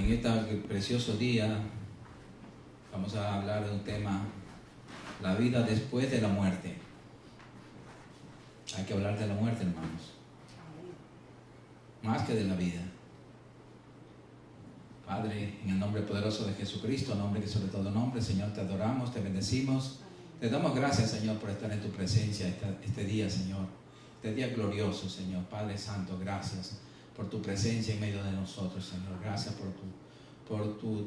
En este precioso día vamos a hablar de un tema, la vida después de la muerte. Hay que hablar de la muerte, hermanos, más que de la vida. Padre, en el nombre poderoso de Jesucristo, nombre que sobre todo nombre, Señor, te adoramos, te bendecimos, te damos gracias, Señor, por estar en tu presencia este día, Señor, este día glorioso, Señor. Padre Santo, gracias por tu presencia en medio de nosotros, Señor. Gracias por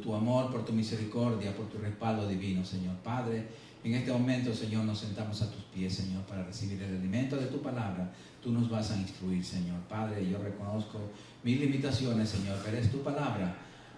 tu amor, por tu misericordia, por tu respaldo divino, Señor. Padre, en este momento, Señor, nos sentamos a tus pies, Señor, para recibir el alimento de tu palabra. Tú nos vas a instruir, Señor. Padre, yo reconozco mis limitaciones, Señor, pero es tu palabra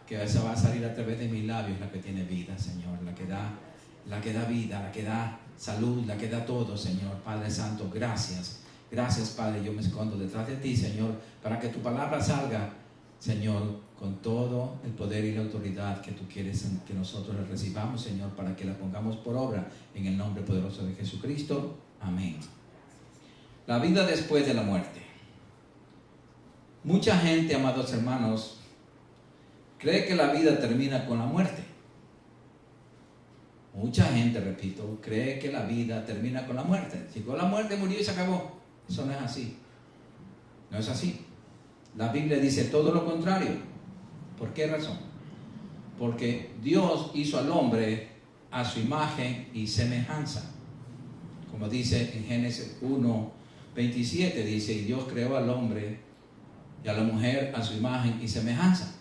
que esa va a salir a través de mis labios, la que tiene vida, Señor, la que da vida, la que da salud, la que da todo, Señor. Padre Santo, gracias. Gracias, Padre, yo me escondo detrás de ti, Señor, para que tu palabra salga, Señor, con todo el poder y la autoridad que tú quieres que nosotros la recibamos, Señor, para que la pongamos por obra en el nombre poderoso de Jesucristo. Amén. La vida después de la muerte. Mucha gente, amados hermanos, cree que la vida termina con la muerte. Mucha gente, repito, cree que la vida termina con la muerte. Si con la muerte murió y se acabó. Eso no es así. No es así. La Biblia dice todo lo contrario. ¿Por qué razón? Porque Dios hizo al hombre a su imagen y semejanza. Como dice en Génesis 1:27, dice, y Dios creó al hombre y a la mujer a su imagen y semejanza.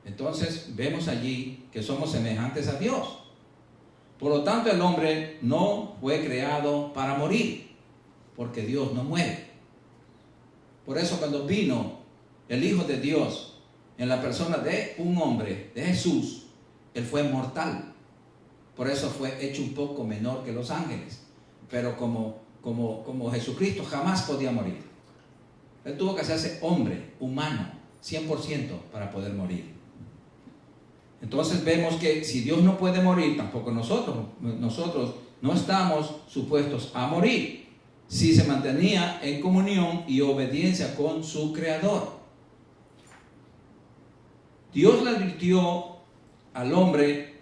Entonces vemos allí que somos semejantes a Dios. Por lo tanto, el hombre no fue creado para morir, porque Dios no muere. Por eso cuando vino el Hijo de Dios en la persona de un hombre, de Jesús, Él fue mortal. Por eso fue hecho un poco menor que los ángeles. Pero como Jesucristo jamás podía morir. Él tuvo que hacerse hombre, humano, 100% para poder morir. Entonces vemos que si Dios no puede morir, tampoco nosotros no estamos supuestos a morir, si se mantenía en comunión y obediencia con su Creador. Dios le advirtió al hombre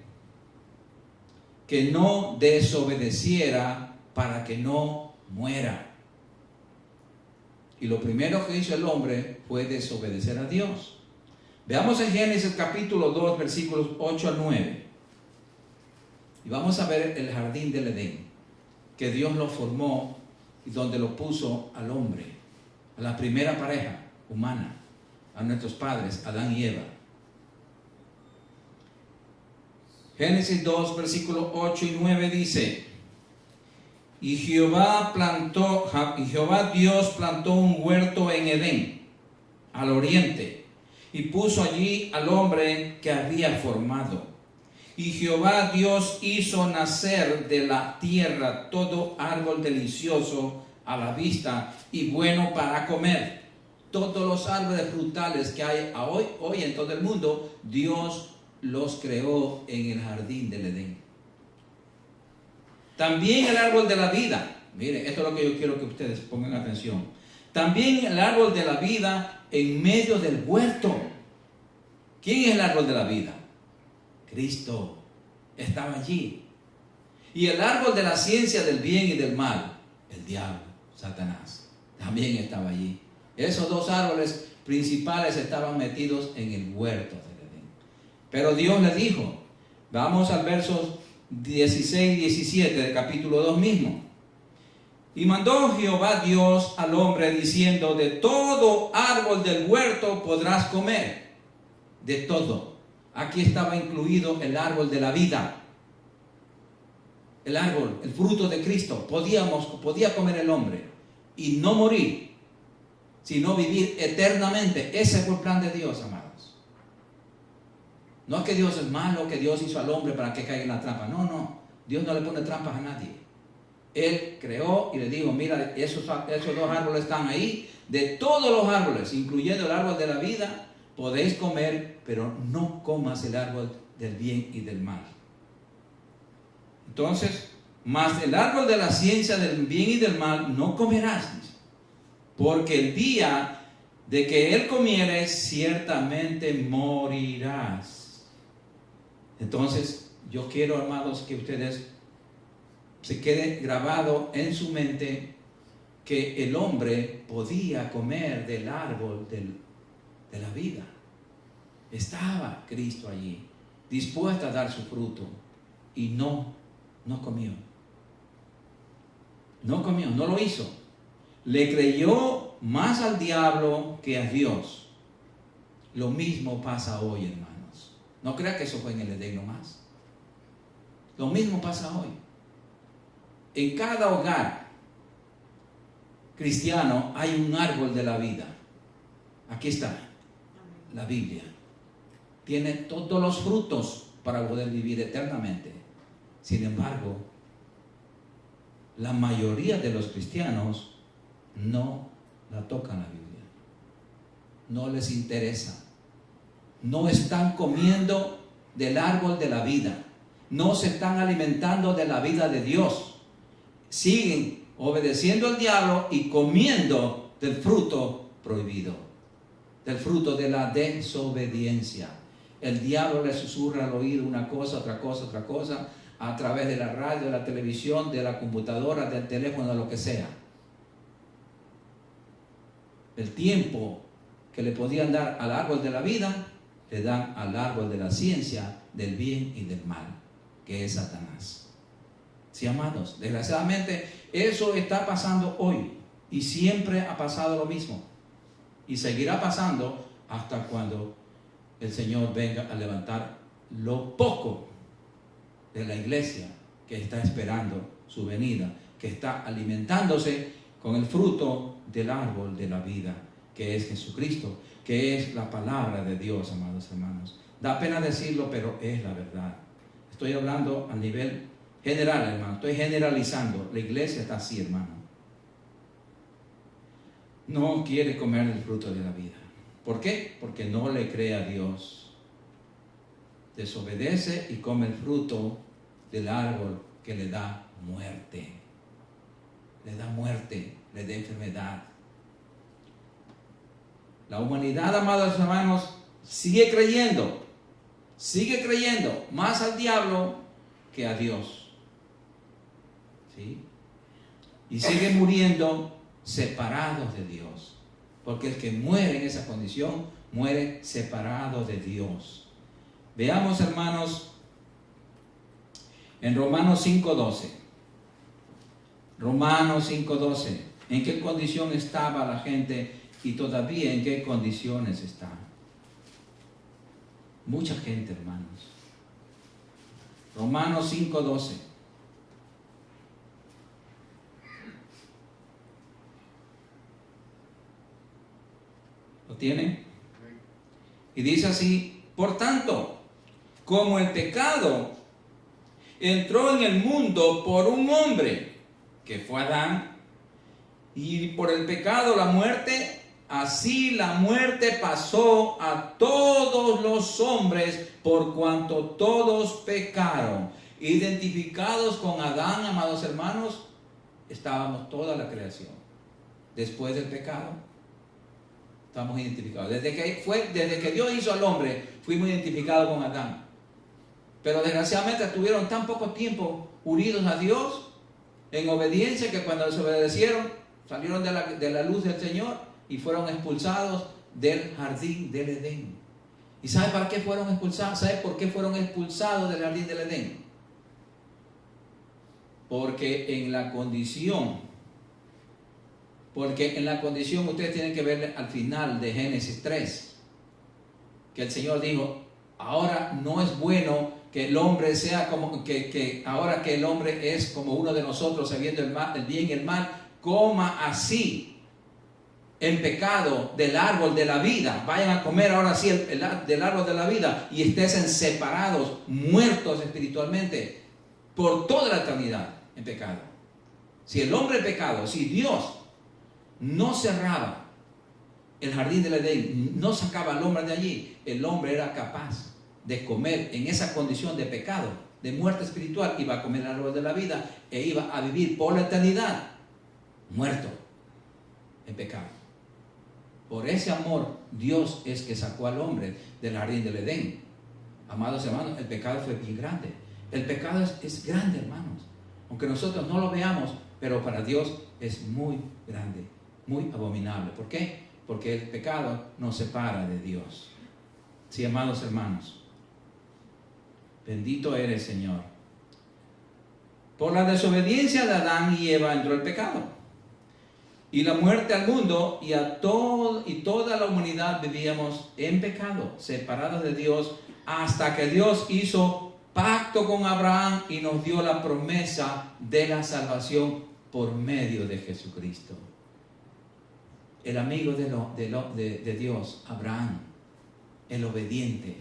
que no desobedeciera para que no muera. Y lo primero que hizo el hombre fue desobedecer a Dios. Veamos en Génesis capítulo 2, versículos 8 al 9. Y vamos a ver el jardín del Edén, que Dios lo formó y donde lo puso al hombre, a la primera pareja humana, a nuestros padres, Adán y Eva. Génesis 2, versículos 8 y 9 dice, y Jehová Dios plantó un huerto en Edén, al oriente, y puso allí al hombre que había formado. Y Jehová Dios hizo nacer de la tierra todo árbol delicioso a la vista y bueno para comer. Todos los árboles frutales que hay hoy en todo el mundo, Dios los creó en el jardín del Edén. También el árbol de la vida. Miren, esto es lo que yo quiero que ustedes pongan atención. También el árbol de la vida en medio del huerto. ¿Quién es el árbol de la vida? Cristo estaba allí. Y el árbol de la ciencia del bien y del mal, el diablo, Satanás, también estaba allí. Esos dos árboles principales estaban metidos en el huerto del Edén. Pero Dios le dijo, vamos al versos 16 y 17 del capítulo 2 mismo. Y mandó Jehová Dios al hombre diciendo, de todo árbol del huerto podrás comer. De todo. Aquí estaba incluido el árbol de la vida. El árbol, el fruto de Cristo. Podía comer el hombre y no morir, sino vivir eternamente. Ese fue el plan de Dios, amados. No es que Dios es malo, que Dios hizo al hombre para que caiga en la trampa. No. Dios no le pone trampas a nadie. Él creó y le dijo, mira, esos dos árboles están ahí. De todos los árboles, incluyendo el árbol de la vida, podéis comer, pero no comas el árbol del bien y del mal. Entonces, mas el árbol de la ciencia del bien y del mal no comerás, porque el día de que él comieres, ciertamente morirás. Entonces, yo quiero, amados, que ustedes se quede grabado en su mente que el hombre podía comer del árbol de la vida. Estaba Cristo allí, dispuesto a dar su fruto, y no comió. No comió, no lo hizo. Le creyó más al diablo que a Dios. Lo mismo pasa hoy, hermanos. No crea que eso fue en el Edén nomás. Lo mismo pasa hoy. En cada hogar cristiano hay un árbol de la vida. Aquí está, la Biblia. Tiene todos los frutos para poder vivir eternamente. Sin embargo, la mayoría de los cristianos no la tocan la Biblia. No les interesa. No están comiendo del árbol de la vida. No se están alimentando de la vida de Dios. Siguen obedeciendo al diablo y comiendo del fruto prohibido, del fruto de la desobediencia. El diablo le susurra al oído una cosa, otra cosa, otra cosa, a través de la radio, de la televisión, de la computadora, del teléfono, de lo que sea. El tiempo que le podían dar al árbol de la vida, le dan al árbol de la ciencia, del bien y del mal, que es Satanás. Sí, amados, desgraciadamente eso está pasando hoy y siempre ha pasado lo mismo y seguirá pasando hasta cuando el Señor venga a levantar lo poco de la iglesia que está esperando su venida, que está alimentándose con el fruto del árbol de la vida, que es Jesucristo, que es la palabra de Dios, amados hermanos. Da pena decirlo, pero es la verdad. Estoy hablando a nivel general, hermano. Estoy generalizando. La iglesia está así, hermano. No quiere comer el fruto de la vida. ¿Por qué? Porque no le cree a Dios. Desobedece y come el fruto del árbol que le da muerte. Le da muerte, le da enfermedad. La humanidad, amados hermanos, sigue creyendo más al diablo que a Dios. ¿Sí? Y sigue muriendo separados de Dios. Porque el que muere en esa condición, muere separado de Dios. Veamos, hermanos, en Romanos 5:12. Romanos 5:12. ¿En qué condición estaba la gente y todavía en qué condiciones está? Mucha gente, hermanos. Romanos 5:12. ¿Lo tienen? Y dice así: por tanto, como el pecado entró en el mundo por un hombre, que fue Adán, y por el pecado la muerte, así la muerte pasó a todos los hombres por cuanto todos pecaron. Identificados con Adán, amados hermanos, estábamos toda la creación. Después del pecado, estamos identificados. Desde que Dios hizo al hombre, fuimos identificados con Adán. Pero desgraciadamente estuvieron tan poco tiempo unidos a Dios en obediencia que cuando desobedecieron, salieron de la luz del Señor y fueron expulsados del jardín del Edén. ¿Y sabe para qué fueron expulsados? ¿Sabe por qué fueron expulsados del jardín del Edén? Porque en la condición, ustedes tienen que ver al final de Génesis 3, que el Señor dijo: ahora no es bueno que el hombre sea como, que ahora que el hombre es como uno de nosotros, sabiendo el bien y el mal, coma así en pecado del árbol de la vida. Vayan a comer ahora sí del árbol de la vida y estén separados, muertos espiritualmente por toda la eternidad en pecado. Si el hombre pecado, si Dios no cerraba el jardín del Edén, no sacaba al hombre de allí, el hombre era capaz de comer en esa condición de pecado, de muerte espiritual. Iba a comer el árbol de la vida e iba a vivir por la eternidad muerto en pecado. Por ese amor, Dios es que sacó al hombre del jardín del Edén. Amados hermanos, el pecado fue bien grande. El pecado es grande, hermanos. Aunque nosotros no lo veamos, pero para Dios es muy grande, muy abominable. ¿Por qué? Porque el pecado nos separa de Dios. Sí, amados hermanos. Bendito eres, Señor. Por la desobediencia de Adán y Eva entró el pecado. Y la muerte al mundo y toda la humanidad vivíamos en pecado, separados de Dios, hasta que Dios hizo pacto con Abraham y nos dio la promesa de la salvación por medio de Jesucristo. El amigo de Dios, Abraham, el obediente,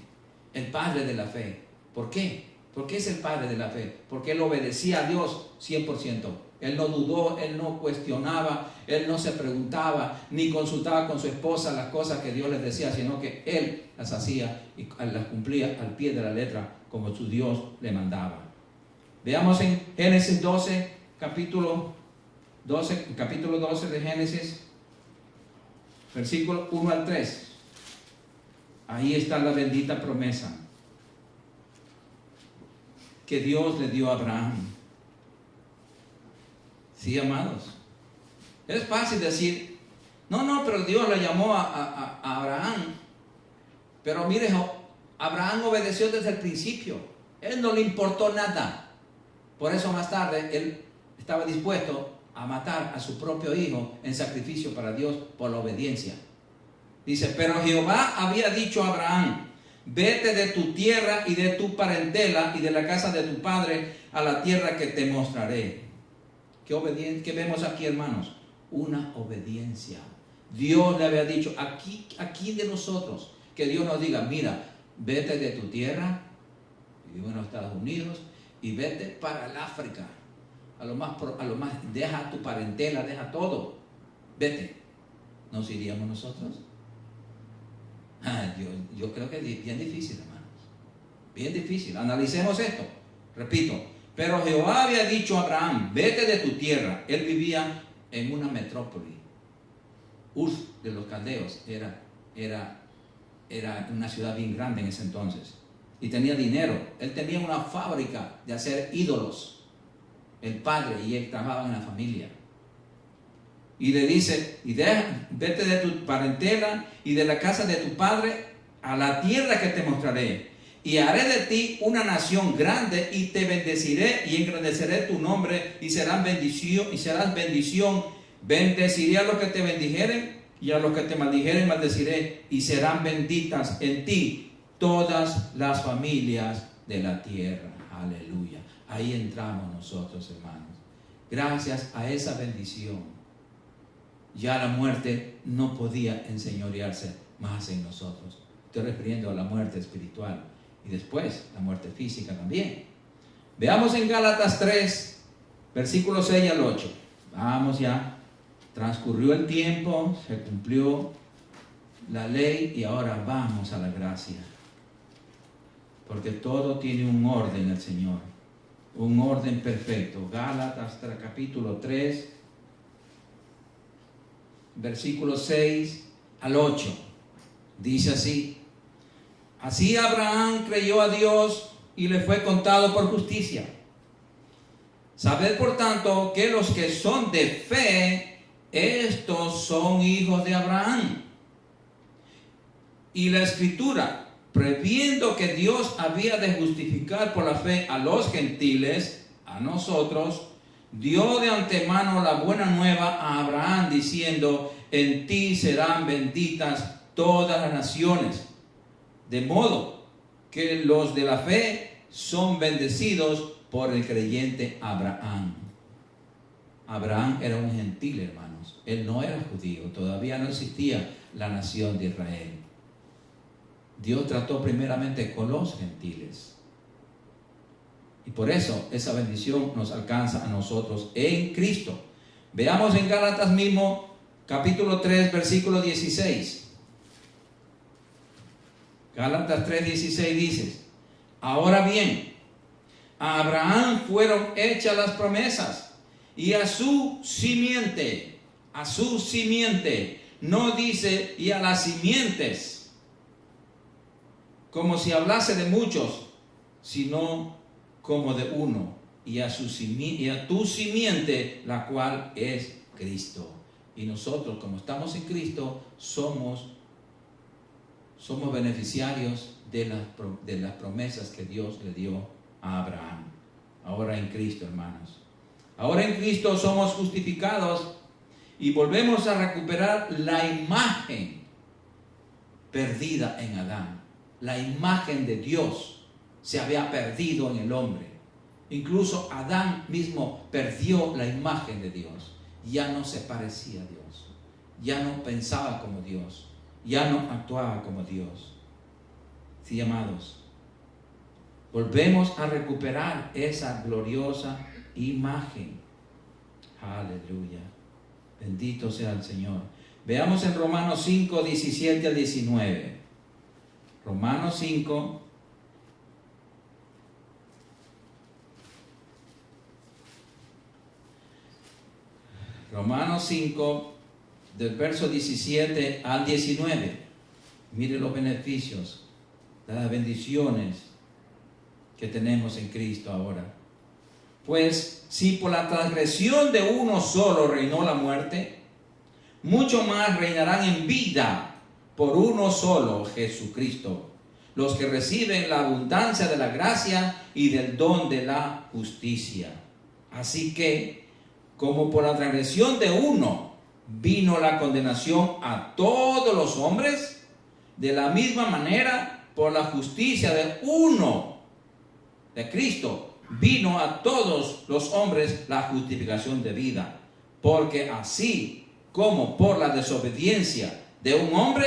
el padre de la fe. ¿Por qué? Porque es el padre de la fe. Porque él obedecía a Dios 100%. Él no dudó, él no cuestionaba, él no se preguntaba, ni consultaba con su esposa las cosas que Dios les decía, sino que él las hacía y las cumplía al pie de la letra, como su Dios le mandaba. Veamos en Génesis 12, capítulo 12 de Génesis, versículo 1 al 3. Ahí está la bendita promesa que Dios le dio a Abraham. Sí, amados. Es fácil decir, no, pero Dios le llamó a Abraham. Pero mire, Abraham obedeció desde el principio. Él no le importó nada. Por eso más tarde él estaba dispuesto a matar a su propio hijo en sacrificio para Dios por la obediencia. Dice, pero Jehová había dicho a Abraham, vete de tu tierra y de tu parentela y de la casa de tu padre a la tierra que te mostraré. ¿Qué vemos aquí, hermanos? Una obediencia. Dios le había dicho, aquí de nosotros, que Dios nos diga, mira, vete de tu tierra, vivimos en los Estados Unidos, y vete para el África, a lo más, deja tu parentela, deja todo, vete. ¿Nos iríamos nosotros? Yo creo que es bien difícil, hermanos, bien difícil. Analicemos esto, repito. Pero Jehová había dicho a Abraham, vete de tu tierra. Él vivía en una metrópoli. Ur de los caldeos era una ciudad bien grande en ese entonces. Y tenía dinero. Él tenía una fábrica de hacer ídolos. El padre y él trabajaban en la familia. Y le dice, vete de tu parentela y de la casa de tu padre a la tierra que te mostraré. Y haré de ti una nación grande y te bendeciré y engrandeceré tu nombre y serás bendición. Bendeciré a los que te bendijeren y a los que te maldijeren maldeciré y serán benditas en ti todas las familias de la tierra. Aleluya. Ahí entramos nosotros, hermanos. Gracias a esa bendición, ya la muerte no podía enseñorearse más en nosotros. Estoy refiriendo a la muerte espiritual. Y después la muerte física también. Veamos en Gálatas 3, versículos 6 al 8. Vamos ya. Transcurrió el tiempo, se cumplió la ley y ahora vamos a la gracia. Porque todo tiene un orden el Señor. Un orden perfecto. Gálatas capítulo 3, versículos 6 al 8. Dice así. Así Abraham creyó a Dios y le fue contado por justicia. Sabed por tanto que los que son de fe, estos son hijos de Abraham. Y la Escritura, previendo que Dios había de justificar por la fe a los gentiles, a nosotros, dio de antemano la buena nueva a Abraham, diciendo, en ti serán benditas todas las naciones. De modo que los de la fe son bendecidos por el creyente Abraham. Abraham era un gentil, hermanos. Él no era judío. Todavía no existía la nación de Israel. Dios trató primeramente con los gentiles. Y por eso esa bendición nos alcanza a nosotros en Cristo. Veamos en Gálatas mismo, capítulo 3, versículo 16. Gálatas 3:16 dice, ahora bien, a Abraham fueron hechas las promesas y a su simiente no dice y a las simientes, como si hablase de muchos, sino como de uno, y a tu simiente, la cual es Cristo. Y nosotros, como estamos en Cristo, somos beneficiarios de las promesas que Dios le dio a Abraham. Ahora en Cristo, hermanos. Ahora en Cristo somos justificados y volvemos a recuperar la imagen perdida en Adán. La imagen de Dios se había perdido en el hombre. Incluso Adán mismo perdió la imagen de Dios. Ya no se parecía a Dios. Ya no pensaba como Dios. Ya no actuaba como Dios. Sí, amados. Volvemos a recuperar esa gloriosa imagen. Aleluya. Bendito sea el Señor. Veamos en Romanos 5, 17 al 19. Romanos 5. Romanos 5, del verso 17 al 19. Mire los beneficios, las bendiciones que tenemos en Cristo ahora. Pues si por la transgresión de uno solo reinó la muerte, mucho más reinarán en vida por uno solo, Jesucristo, los que reciben la abundancia de la gracia y del don de la justicia. Así que, como por la transgresión de uno vino la condenación a todos los hombres, de la misma manera, por la justicia de uno, de Cristo, vino a todos los hombres la justificación de vida. Porque así como por la desobediencia de un hombre,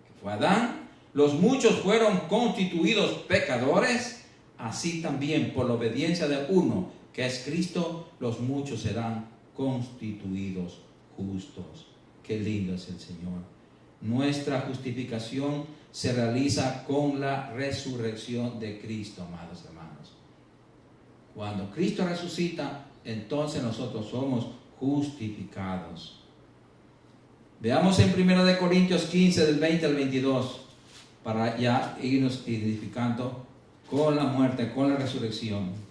que fue Adán, los muchos fueron constituidos pecadores, así también por la obediencia de uno, que es Cristo, los muchos serán constituidos justos. Qué lindo es el Señor. Nuestra justificación se realiza con la resurrección de Cristo, amados hermanos. Cuando Cristo resucita, entonces nosotros somos justificados. Veamos en 1 Corintios 15, del 20 al 22, para ya irnos identificando con la muerte, con la resurrección.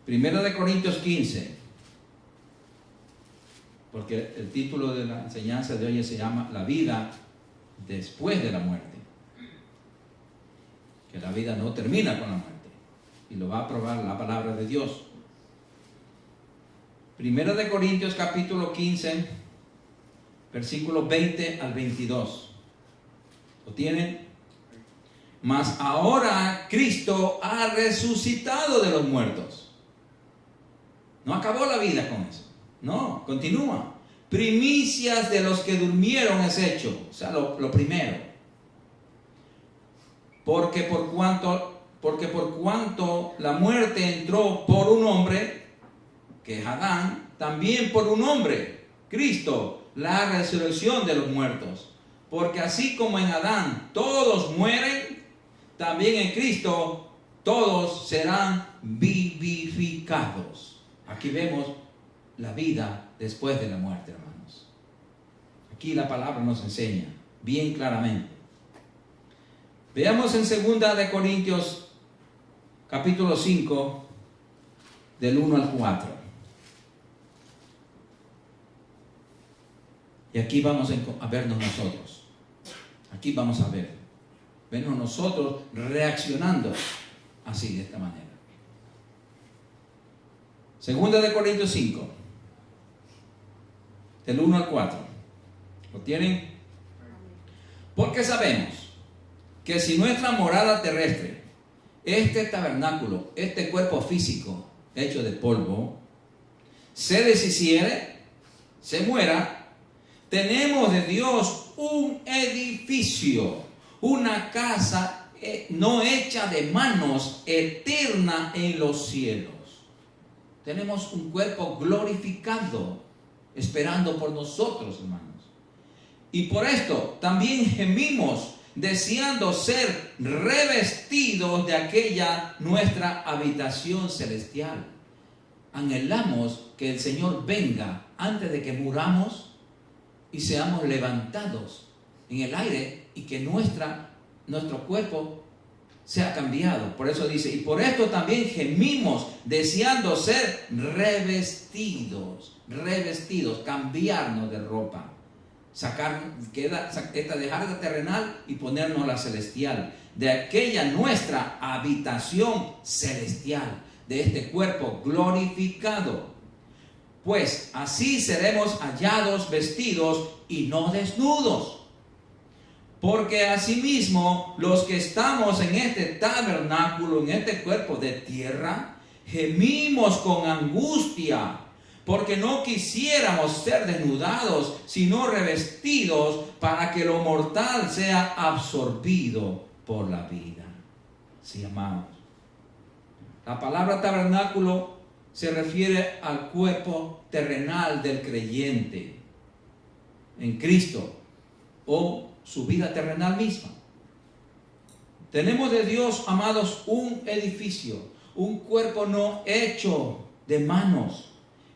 1 Corintios 15, porque el título de la enseñanza de hoy se llama La vida después de la muerte. Que la vida no termina con la muerte. Y lo va a probar la palabra de Dios. 1 Corintios capítulo 15, versículos 20 al 22. ¿Lo tienen? Mas ahora Cristo ha resucitado de los muertos. No acabó la vida con eso. No, continúa. Primicias de los que durmieron es hecho. O sea, lo primero. Porque por cuanto la muerte entró por un hombre, que es Adán, también por un hombre, Cristo, la resurrección de los muertos. Porque así como en Adán todos mueren, también en Cristo todos serán vivificados. Aquí vemos la vida después de la muerte, hermanos. Aquí la palabra nos enseña bien claramente. Veamos en 2 Corintios capítulo 5, del 1 al 4. Y aquí vamos a vernos nosotros. Aquí vamos a vernos nosotros reaccionando así, de esta manera. 2 Corintios 5, del 1 al 4. ¿Lo tienen? Porque sabemos que si nuestra morada terrestre, este tabernáculo, este cuerpo físico hecho de polvo, se deshiciere, se muera, tenemos de Dios un edificio, una casa no hecha de manos, eterna en los cielos. Tenemos un cuerpo glorificado, esperando por nosotros, hermanos. Y por esto también gemimos, deseando ser revestidos de aquella nuestra habitación celestial. Anhelamos que el Señor venga antes de que muramos y seamos levantados en el aire y que nuestro cuerpo sea cambiado. Por eso dice, y por esto también gemimos, deseando ser revestidos, cambiarnos de ropa, dejar la terrenal y ponernos la celestial, de aquella nuestra habitación celestial, de este cuerpo glorificado. Pues así seremos hallados vestidos y no desnudos. Porque asimismo los que estamos en este tabernáculo, en este cuerpo de tierra, gemimos con angustia, porque no quisiéramos ser desnudados, sino revestidos, para que lo mortal sea absorbido por la vida. Sí, amados. La palabra tabernáculo se refiere al cuerpo terrenal del creyente en Cristo, o su vida terrenal misma. Tenemos de Dios, amados, un edificio, un cuerpo no hecho de manos,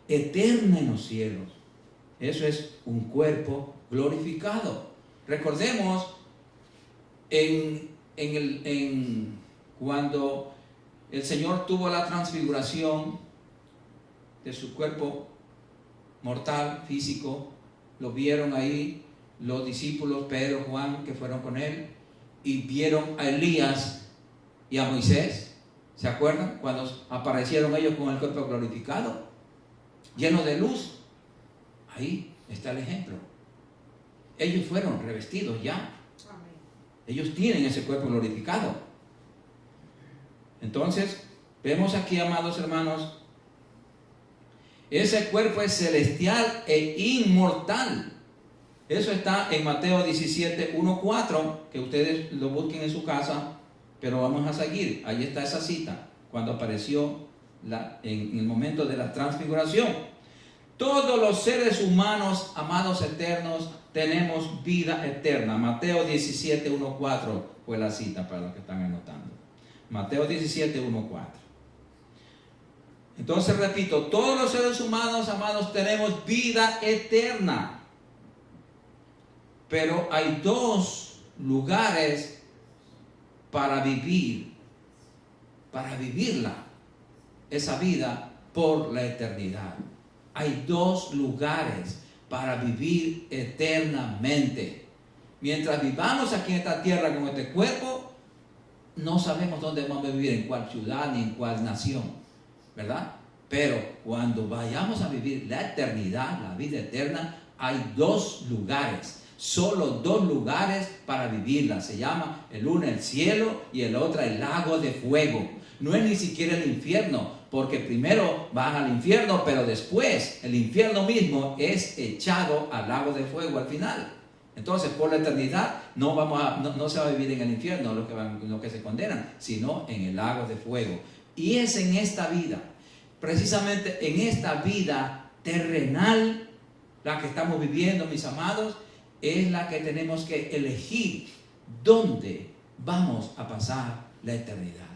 eterno en los cielos. Eso es un cuerpo glorificado. Recordemos cuando el Señor tuvo la transfiguración de su cuerpo mortal, físico, lo vieron ahí los discípulos, Pedro, Juan, que fueron con él, y vieron a Elías y a Moisés. ¿Se acuerdan? Cuando aparecieron ellos con el cuerpo glorificado, lleno de luz. Ahí está el ejemplo. Ellos fueron revestidos ya. Ellos tienen ese cuerpo glorificado. Entonces, vemos aquí, amados hermanos, ese cuerpo es celestial e inmortal. Eso está en Mateo 17, 1, 4, que ustedes lo busquen en su casa, pero vamos a seguir. Ahí está esa cita, cuando apareció en el momento de la transfiguración. Todos los seres humanos, amados eternos, tenemos vida eterna. Mateo 17, 1, 4 fue la cita para los que están anotando. Mateo 17, 1, 4. Entonces repito, todos los seres humanos, amados, tenemos vida eterna. Pero hay dos lugares para vivirla, esa vida por la eternidad. Hay dos lugares para vivir eternamente. Mientras vivamos aquí en esta tierra con este cuerpo, no sabemos dónde vamos a vivir, en cuál ciudad ni en cuál nación, ¿verdad? Pero cuando vayamos a vivir la eternidad, la vida eterna, hay dos lugares. Solo dos lugares para vivirla. Se llama el uno el cielo y el otro el lago de fuego. No es ni siquiera el infierno, porque primero van al infierno, pero después el infierno mismo es echado al lago de fuego al final. Entonces, por la eternidad no se va a vivir en el infierno los que se condenan, sino en el lago de fuego. Y es en esta vida, precisamente en esta vida terrenal, la que estamos viviendo, mis amados, es la que tenemos que elegir dónde vamos a pasar la eternidad.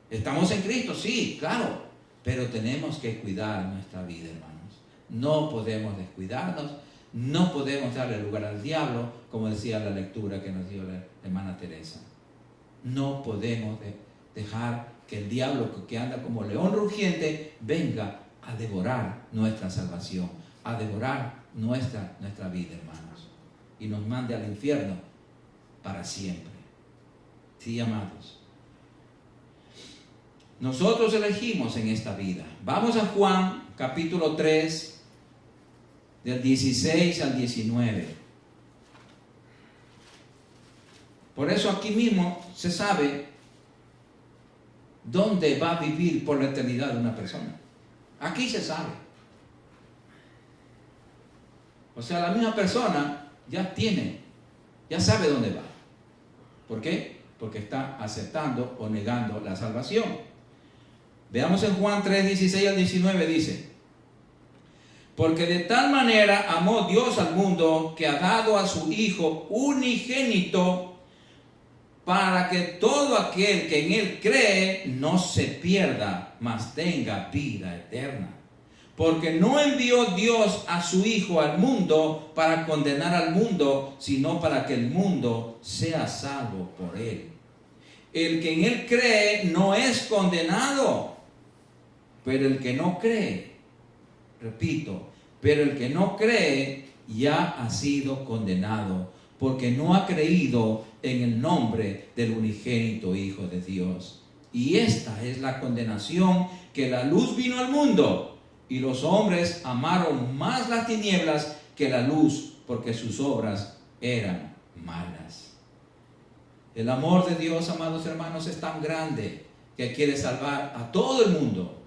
Estamos en Cristo, sí, claro, pero tenemos que cuidar nuestra vida, hermanos. No podemos descuidarnos, no podemos darle lugar al diablo, como decía la lectura que nos dio la hermana Teresa. No podemos dejar que el diablo, que anda como león rugiente, venga a devorar nuestra salvación, a devorar nuestra vida, hermanos, y nos mande al infierno para siempre. Sí, amados. Nosotros elegimos en esta vida. Vamos a Juan capítulo 3, del 16 al 19. Por eso aquí mismo se sabe dónde va a vivir por la eternidad una persona. Aquí se sabe. O sea, la misma persona ya sabe dónde va. ¿Por qué? Porque está aceptando o negando la salvación. Veamos en Juan 3, 16 al 19, dice: porque de tal manera amó Dios al mundo, que ha dado a su Hijo unigénito, para que todo aquel que en Él cree no se pierda, mas tenga vida eterna. Porque no envió Dios a su Hijo al mundo para condenar al mundo, sino para que el mundo sea salvo por él. El que en él cree no es condenado, pero el que no cree, repito, pero el que no cree ya ha sido condenado, porque no ha creído en el nombre del unigénito Hijo de Dios. Y esta es la condenación, que la luz vino al mundo, y los hombres amaron más las tinieblas que la luz, porque sus obras eran malas. El amor de Dios, amados hermanos, es tan grande que quiere salvar a todo el mundo.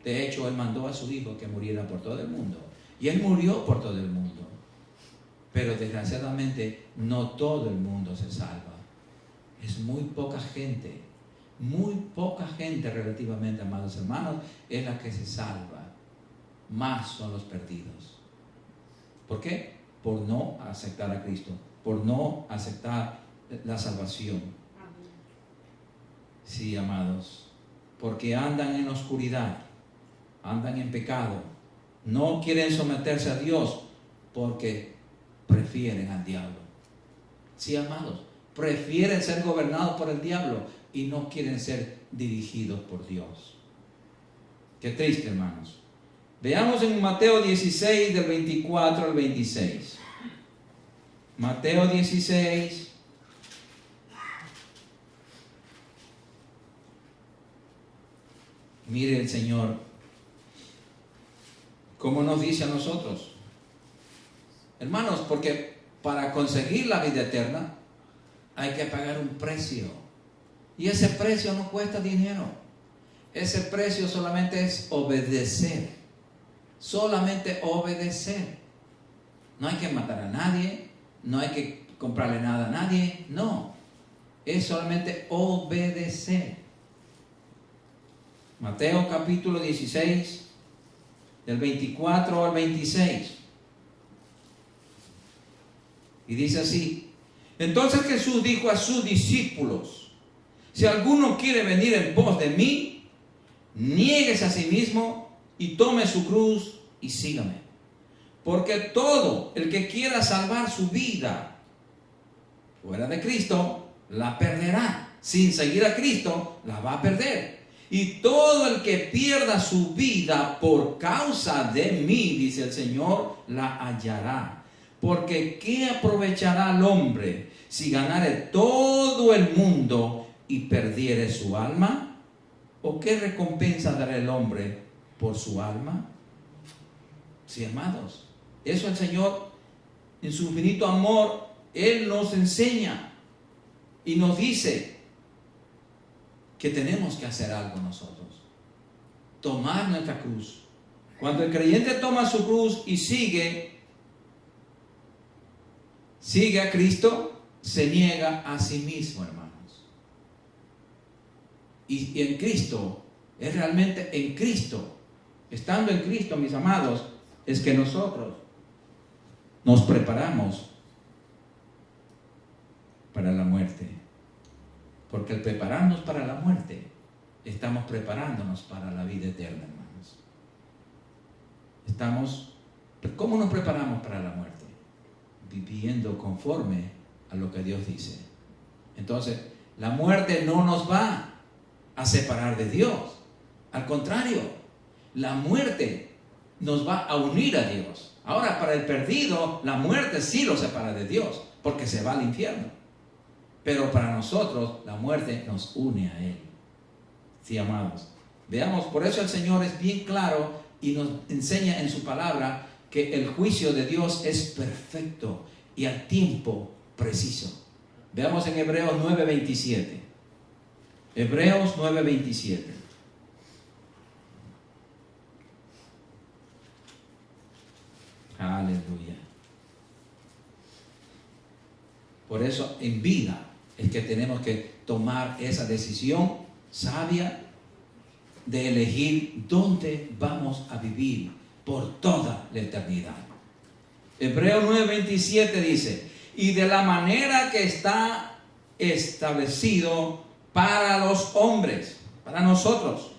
De hecho, Él mandó a su Hijo que muriera por todo el mundo. Y Él murió por todo el mundo. Pero desgraciadamente no todo el mundo se salva. Es muy poca gente relativamente, amados hermanos, es la que se salva. Más son los perdidos. ¿Por qué? Por no aceptar a Cristo, por no aceptar la salvación. Sí, amados, porque andan en la oscuridad, andan en pecado, no quieren someterse a Dios porque prefieren al diablo. Sí, amados, prefieren ser gobernados por el diablo y no quieren ser dirigidos por Dios. Qué triste, hermanos. Veamos en Mateo 16, del 24 al 26. Mateo 16. Mire el Señor cómo nos dice a nosotros. Hermanos, porque para conseguir la vida eterna hay que pagar un precio. Y ese precio no cuesta dinero. Ese precio solamente es obedecer. Solamente obedecer. No hay que matar a nadie, no hay que comprarle nada a nadie, no. Es solamente obedecer. Mateo capítulo 16, del 24 al 26. Y dice así: entonces Jesús dijo a sus discípulos: si alguno quiere venir en pos de mí, niéguese a sí mismo y tome su cruz y sígame. Porque todo el que quiera salvar su vida fuera de Cristo, la perderá. Sin seguir a Cristo, la va a perder. Y todo el que pierda su vida por causa de mí, dice el Señor, la hallará. Porque ¿qué aprovechará el hombre si ganare todo el mundo y perdiere su alma? ¿O qué recompensa dará el hombre por su alma? Sí, amados, eso el Señor, en su infinito amor, Él nos enseña y nos dice que tenemos que hacer algo nosotros. Tomar nuestra cruz. Cuando el creyente toma su cruz y sigue a Cristo, se niega a sí mismo, hermanos. Y en Cristo, es realmente en Cristo, estando en Cristo, mis amados, es que nosotros nos preparamos para la muerte. Porque al prepararnos para la muerte, estamos preparándonos para la vida eterna, hermanos. ¿Cómo nos preparamos para la muerte? Viviendo conforme a lo que Dios dice. Entonces, la muerte no nos va a separar de Dios. Al contrario, la muerte nos va a unir a Dios. Ahora, para el perdido, la muerte sí lo separa de Dios, porque se va al infierno. Pero para nosotros, la muerte nos une a Él. Sí, amados. Veamos, por eso el Señor es bien claro y nos enseña en su palabra que el juicio de Dios es perfecto y al tiempo preciso. Veamos en Hebreos 9:27. Hebreos 9:27. Aleluya. Por eso en vida es que tenemos que tomar esa decisión sabia de elegir dónde vamos a vivir por toda la eternidad. Hebreos 9:27 dice: y de la manera que está establecido para los hombres, para nosotros,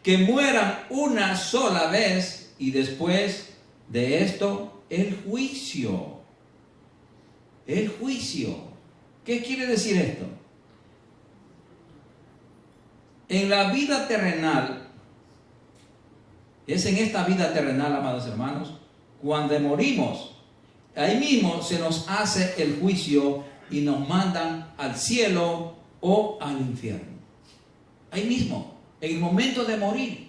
que mueran una sola vez y después de esto, el juicio. El juicio. ¿Qué quiere decir esto? En la vida terrenal, es en esta vida terrenal, amados hermanos, cuando morimos, ahí mismo se nos hace el juicio y nos mandan al cielo o al infierno. Ahí mismo, en el momento de morir.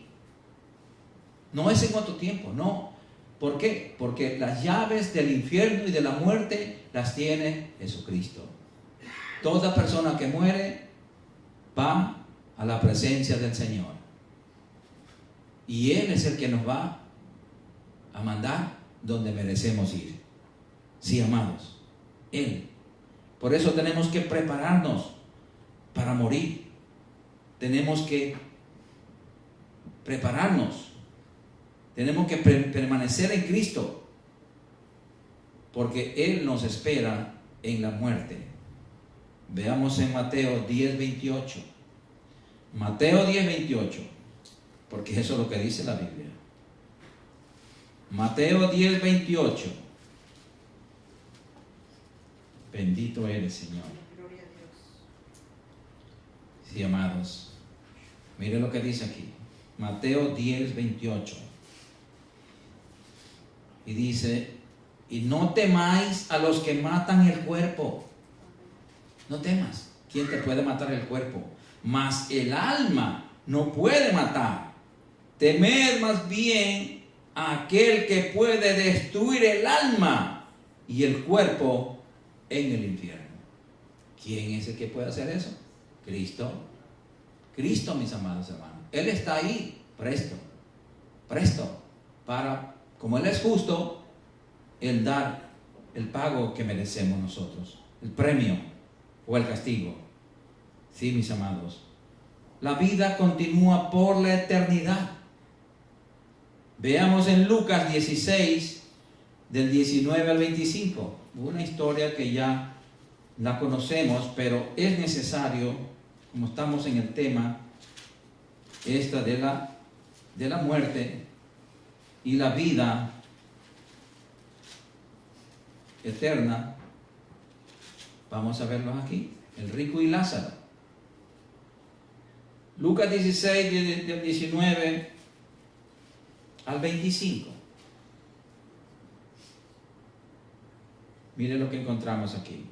No es en otro tiempo, no. ¿Por qué? Porque las llaves del infierno y de la muerte las tiene Jesucristo. Toda persona que muere va a la presencia del Señor. Y Él es el que nos va a mandar donde merecemos ir. Sí, amados, Él. Por eso tenemos que prepararnos para morir. Tenemos que prepararnos. Tenemos que permanecer en Cristo, porque Él nos espera en la muerte. Veamos en Mateo 10:28. Mateo 10:28, porque eso es lo que dice la Biblia. Mateo 10:28. Bendito eres, Señor. Gloria a Dios. Sí, amados. Mire lo que dice aquí. Mateo 10:28. Y dice, y no temáis a los que matan el cuerpo. No temas. ¿Quién te puede matar el cuerpo? Mas el alma no puede matar. Temed más bien a aquel que puede destruir el alma y el cuerpo en el infierno. ¿Quién es el que puede hacer eso? Cristo. Cristo, mis amados hermanos. Él está ahí, presto, para, como Él es justo, Él dar el pago que merecemos nosotros, el premio o el castigo. Sí, mis amados. La vida continúa por la eternidad. Veamos en Lucas 16, del 19 al 25. Una historia que ya la conocemos, pero es necesario, como estamos en el tema esta de la muerte y la vida eterna. Vamos a verlos aquí. El rico y Lázaro. Lucas 16, del 19 al 25. Mire lo que encontramos aquí.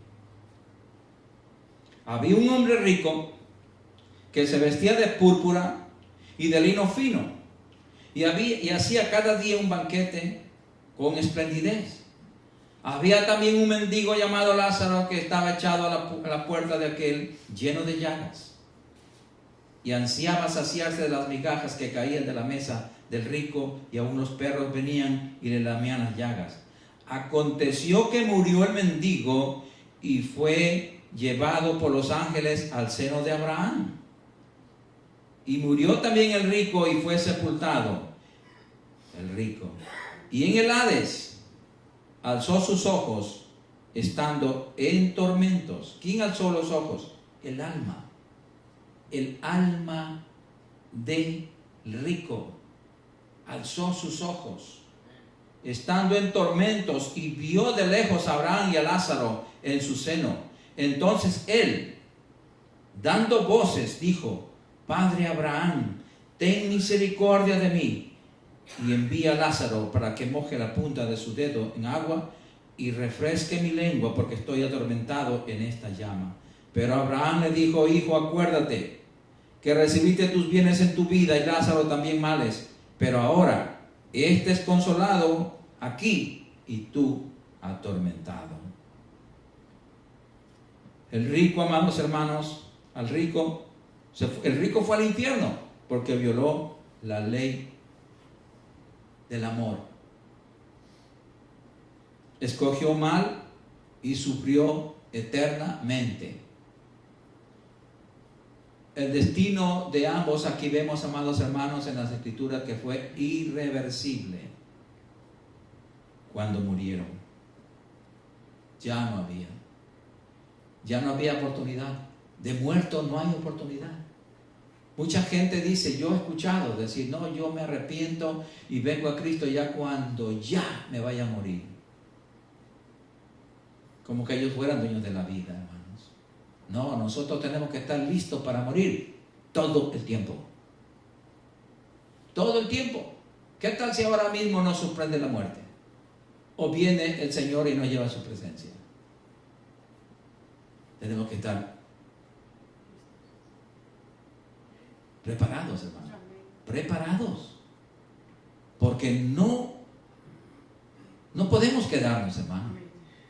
Había un hombre rico que se vestía de púrpura y de lino fino y hacía cada día un banquete con esplendidez. Había también un mendigo llamado Lázaro que estaba echado a la puerta de aquel, lleno de llagas, y ansiaba saciarse de las migajas que caían de la mesa del rico, y aún los perros venían y le lamían las llagas. Aconteció que murió el mendigo y fue llevado por los ángeles al seno de Abraham. Y murió también el rico y fue sepultado. El rico. Y en el Hades alzó sus ojos, estando en tormentos. ¿Quién alzó los ojos? El alma. El alma del rico alzó sus ojos, estando en tormentos, y vio de lejos a Abraham y a Lázaro en su seno. Entonces él, dando voces, dijo: Padre Abraham, ten misericordia de mí, y envía a Lázaro para que moje la punta de su dedo en agua y refresque mi lengua, porque estoy atormentado en esta llama. Pero Abraham le dijo: Hijo, acuérdate que recibiste tus bienes en tu vida y Lázaro también males, pero ahora este es consolado aquí y tú atormentado. El rico, amados hermanos, el rico fue al infierno porque violó la ley del amor. Escogió mal y sufrió eternamente. El destino de ambos, aquí vemos, amados hermanos, en las Escrituras, que fue irreversible cuando murieron. Ya no había oportunidad. De muerto no hay oportunidad. Mucha gente dice, yo he escuchado decir, no, yo me arrepiento y vengo a Cristo ya cuando ya me vaya a morir. Como que ellos fueran dueños de la vida, hermanos. No, nosotros tenemos que estar listos para morir todo el tiempo. Todo el tiempo. ¿Qué tal si ahora mismo nos sorprende la muerte? O viene el Señor y nos lleva a su presencia. Tenemos que estar preparados, hermano. Preparados. Porque no podemos quedarnos, hermano.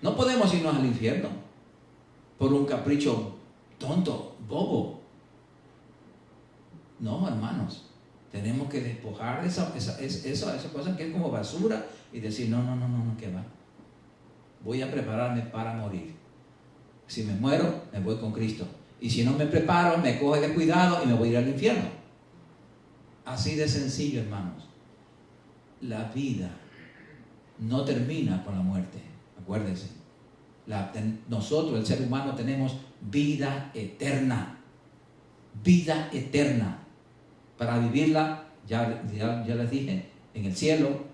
No podemos irnos al infierno por un capricho tonto, bobo. No, hermanos. Tenemos que despojar esa cosa que es como basura y decir, no, que va. Voy a prepararme para morir. Si me muero, me voy con Cristo. Y si no me preparo, me coge de cuidado y me voy a ir al infierno. Así de sencillo, hermanos. La vida no termina con la muerte. Acuérdense. Nosotros, el ser humano, tenemos vida eterna. Vida eterna. Para vivirla, ya les dije, en el cielo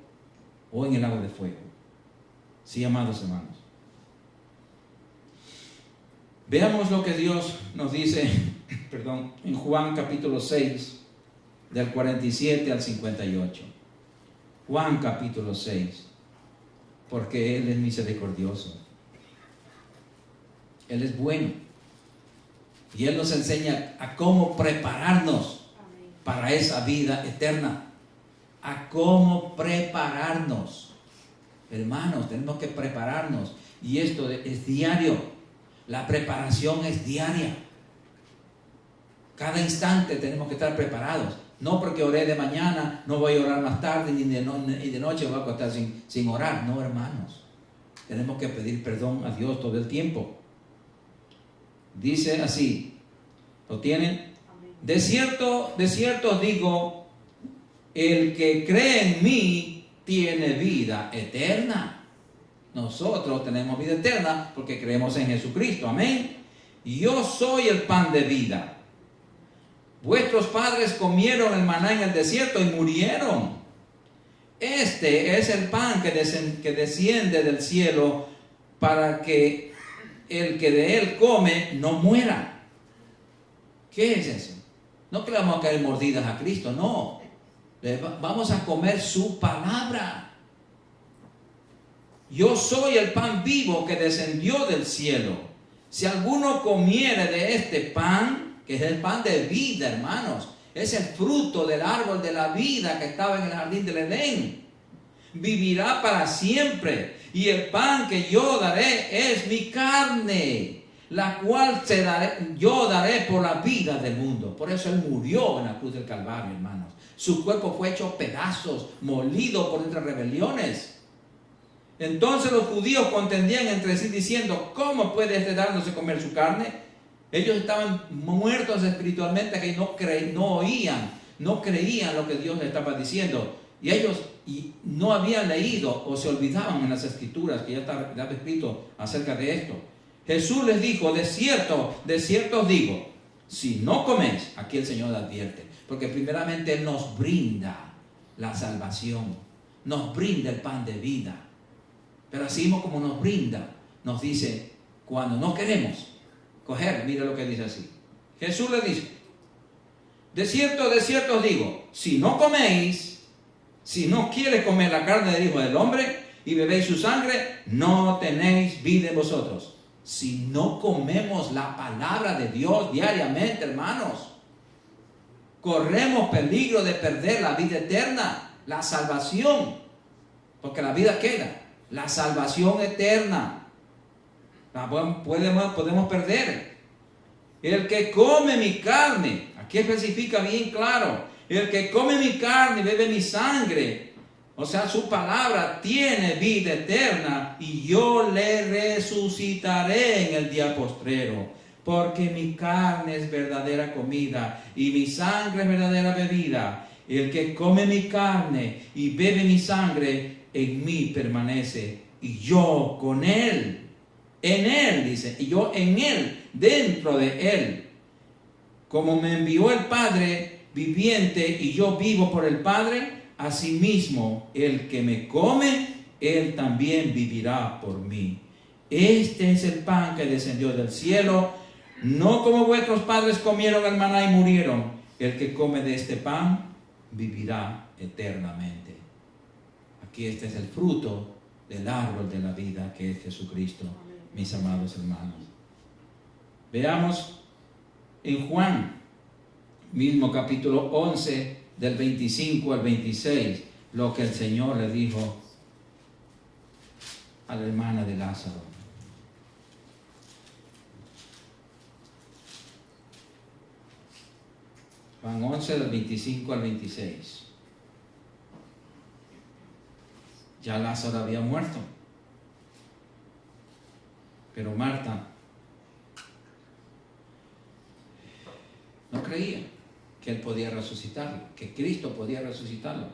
o en el lago de fuego. Sí, amados hermanos. Veamos lo que Dios nos dice, en Juan capítulo 6, del 47 al 58. Juan capítulo 6, porque Él es misericordioso. Él es bueno. Y Él nos enseña a cómo prepararnos para esa vida eterna. A cómo prepararnos. Hermanos, tenemos que prepararnos. Y esto es diario. La preparación es diaria. Cada instante tenemos que estar preparados. No porque oré de mañana, no voy a orar más tarde, ni de noche voy a acostar sin orar. No, hermanos. Tenemos que pedir perdón a Dios todo el tiempo. Dice así. ¿Lo tienen? De cierto os digo, el que cree en mí tiene vida eterna. Nosotros tenemos vida eterna porque creemos en Jesucristo. Amén. Yo soy el pan de vida. Vuestros padres comieron el maná en el desierto y murieron. Este es el pan que desciende del cielo para que el que de él come no muera. ¿Qué es eso? No que le vamos a caer mordidas a Cristo, no. Vamos a comer su palabra. Yo soy el pan vivo que descendió del cielo. Si alguno comiere de este pan, que es el pan de vida, hermanos, es el fruto del árbol de la vida que estaba en el jardín del Edén, vivirá para siempre. Y el pan que yo daré es mi carne, la cual yo daré por la vida del mundo. Por eso Él murió en la cruz del Calvario, hermanos. Su cuerpo fue hecho pedazos, molido por nuestras rebeliones. Entonces los judíos contendían entre sí diciendo, ¿cómo puede este darnos de comer su carne? Ellos estaban muertos espiritualmente, que no oían, no creían lo que Dios les estaba diciendo. Y ellos no habían leído o se olvidaban en las escrituras que ya estaba escrito acerca de esto. Jesús les dijo, de cierto os digo, si no coméis, aquí el Señor advierte, porque primeramente Él nos brinda la salvación, nos brinda el pan de vida. Pero así como nos brinda, nos dice, cuando no queremos coger, mira lo que dice así. Jesús le dice, de cierto os digo, si no coméis, si no quieres comer la carne del Hijo del Hombre y bebéis su sangre, no tenéis vida en vosotros. Si no comemos la palabra de Dios diariamente, hermanos, corremos peligro de perder la vida eterna, la salvación, porque la vida queda. La salvación eterna la podemos perder. El que come mi carne, aquí especifica bien claro, el que come mi carne y bebe mi sangre, o sea, su palabra, tiene vida eterna y yo le resucitaré en el día postrero, porque mi carne es verdadera comida y mi sangre es verdadera bebida. El que come mi carne y bebe mi sangre, en mí permanece y yo con él, en él, dice, y yo en él, dentro de él. Como me envió el Padre viviente y yo vivo por el Padre, asimismo el que me come, él también vivirá por mí. Este es el pan que descendió del cielo, no como vuestros padres comieron el maná y murieron. El que come de este pan vivirá eternamente. Aquí este es el fruto del árbol de la vida, que es Jesucristo, mis amados hermanos. Veamos en Juan, mismo capítulo 11, del 25 al 26, lo que el Señor le dijo a la hermana de Lázaro. Juan 11, del 25 al 26. Ya Lázaro había muerto, pero Marta no creía que él podía resucitarlo, que Cristo podía resucitarlo.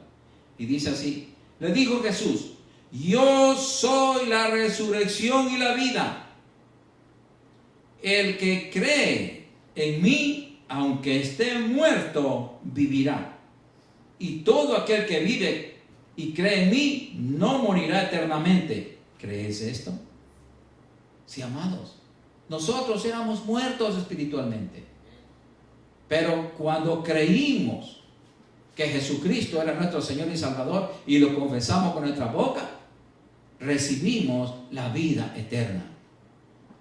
Y dice así, le dijo Jesús: yo soy la resurrección y la vida. El que cree en mí, aunque esté muerto, vivirá. Y todo aquel que vive y cree en mí, no morirá eternamente. ¿Crees esto? Sí, amados, nosotros éramos muertos espiritualmente, pero cuando creímos que Jesucristo era nuestro Señor y Salvador y lo confesamos con nuestra boca, recibimos la vida eterna.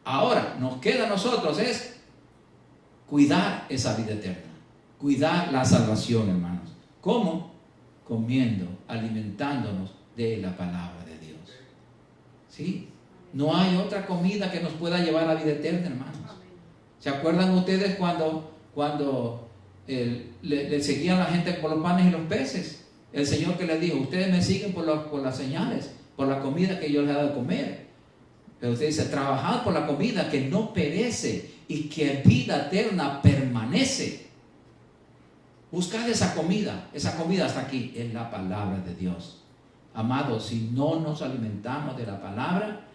Ahora nos queda a nosotros es cuidar esa vida eterna, cuidar la salvación, hermanos. ¿Cómo? Comiendo, alimentándonos de la palabra de Dios. ¿Sí? No hay otra comida que nos pueda llevar a la vida eterna, hermanos. ¿Se acuerdan ustedes cuando le seguían la gente por los panes y los peces? El Señor que les dijo: ustedes me siguen por las señales, por la comida que yo les he dado de comer. Pero usted dice: trabajad por la comida que no perece y que vida eterna permanece. Buscad esa comida está aquí, es la palabra de Dios. Amados, si no nos alimentamos de la palabra,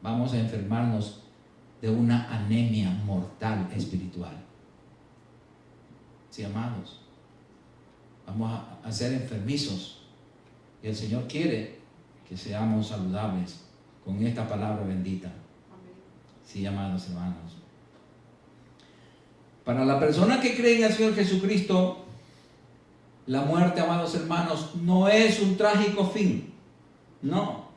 vamos a enfermarnos de una anemia mortal espiritual. Sí, amados, vamos a ser enfermizos. Y el Señor quiere que seamos saludables con esta palabra bendita. Sí, amados hermanos. Para la persona que cree en el Señor Jesucristo, la muerte, amados hermanos, no es un trágico fin. No.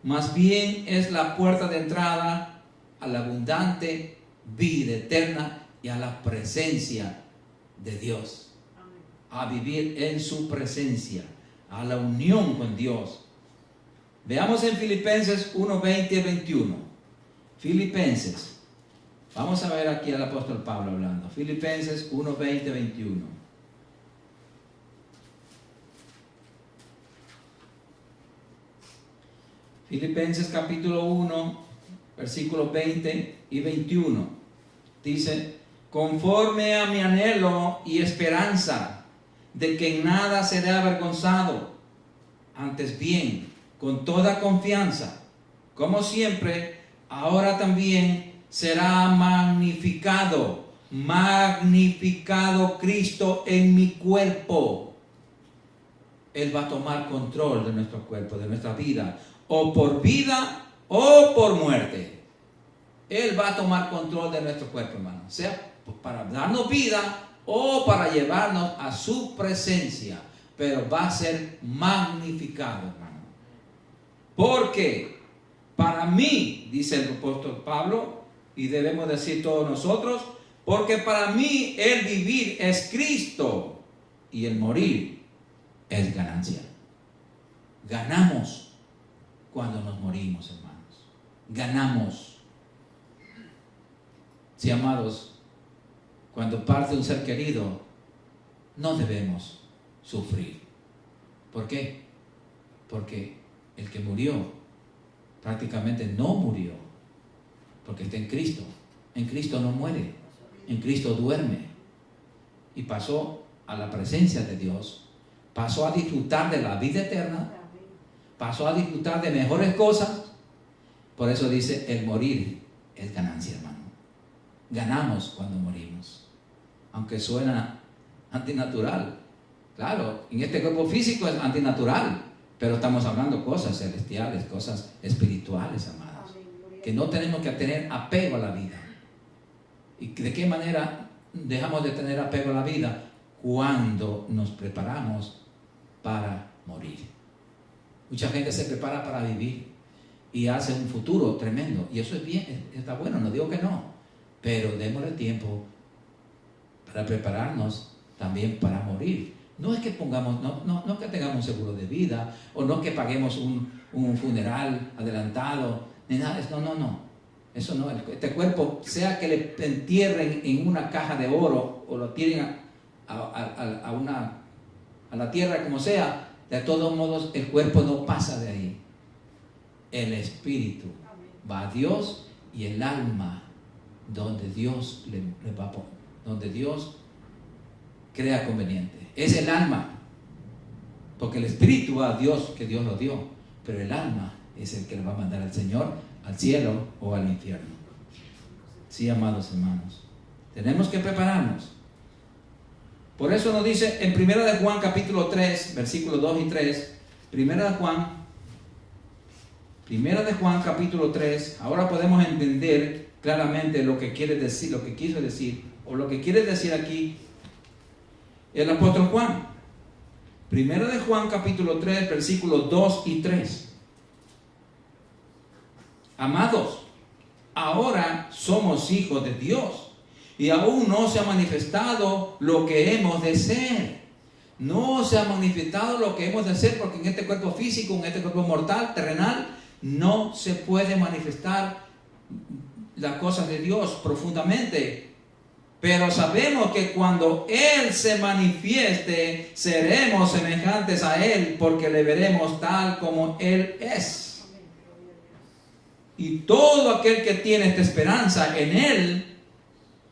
Más bien es la puerta de entrada a la abundante vida eterna y a la presencia de Dios. A vivir en su presencia, a la unión con Dios. Veamos en Filipenses 1, 20 y 21. Filipenses. Vamos a ver aquí al apóstol Pablo hablando. Filipenses 1, 20, 21. Filipenses capítulo 1, versículos 20 y 21. Dice: conforme a mi anhelo y esperanza de que en nada seré avergonzado, antes bien, con toda confianza, como siempre, ahora también será magnificado Cristo en mi cuerpo. Él va a tomar control de nuestro cuerpo, de nuestra vida, o por vida o por muerte. Él va a tomar control de nuestro cuerpo, hermano, sea para darnos vida o para llevarnos a su presencia, pero va a ser magnificado, hermano. Porque para mí, dice el apóstol Pablo, y debemos decir todos nosotros, porque para mí el vivir es Cristo y el morir es ganancia. Ganamos cuando nos morimos, hermanos. Ganamos. Sí, amados, cuando parte un ser querido, no debemos sufrir. ¿Por qué? Porque el que murió prácticamente no murió, porque está en Cristo. En Cristo no muere, en Cristo duerme y pasó a la presencia de Dios, pasó a disfrutar de la vida eterna, pasó a disfrutar de mejores cosas. Por eso dice: el morir es ganancia, hermano. ganamos cuando morimos. Aunque suena antinatural. Claro, en este cuerpo físico es antinatural, pero estamos hablando de cosas celestiales, cosas espirituales, amados. Que no tenemos que tener apego a la vida. ¿Y de qué manera dejamos de tener apego a la vida? Cuando nos preparamos para morir. Mucha gente se prepara para vivir y hace un futuro tremendo, y eso es bien, está bueno, no digo que no, pero démosle tiempo para prepararnos también para morir. No es que pongamos, no que tengamos un seguro de vida, o no que paguemos un funeral adelantado, ni nada de eso, no. Eso no, este cuerpo, sea que le entierren en una caja de oro o lo tiren a la tierra, como sea, de todos modos el cuerpo no pasa de ahí. El espíritu va a Dios, y el alma donde Dios le va a poner, donde Dios crea conveniente. Es el alma, porque el espíritu va a Dios, que Dios lo dio, pero el alma es el que le va a mandar al Señor al cielo o al infierno. Sí, amados hermanos, tenemos que prepararnos. Por eso nos dice en 1 de Juan capítulo 3, versículos 2 y 3, 1 de Juan capítulo 3, ahora podemos entender claramente lo que quiere decir, lo que quiso decir, o lo que quiere decir aquí el apóstol Juan. 1 de Juan capítulo 3, versículos 2 y 3. Amados, ahora somos hijos de Dios, y aún no se ha manifestado lo que hemos de ser. No se ha manifestado lo que hemos de ser, porque en este cuerpo físico, en este cuerpo mortal, terrenal, no se puede manifestar las cosas de Dios profundamente. Pero sabemos que cuando Él se manifieste, seremos semejantes a Él, porque le veremos tal como Él es. Y todo aquel que tiene esta esperanza en Él,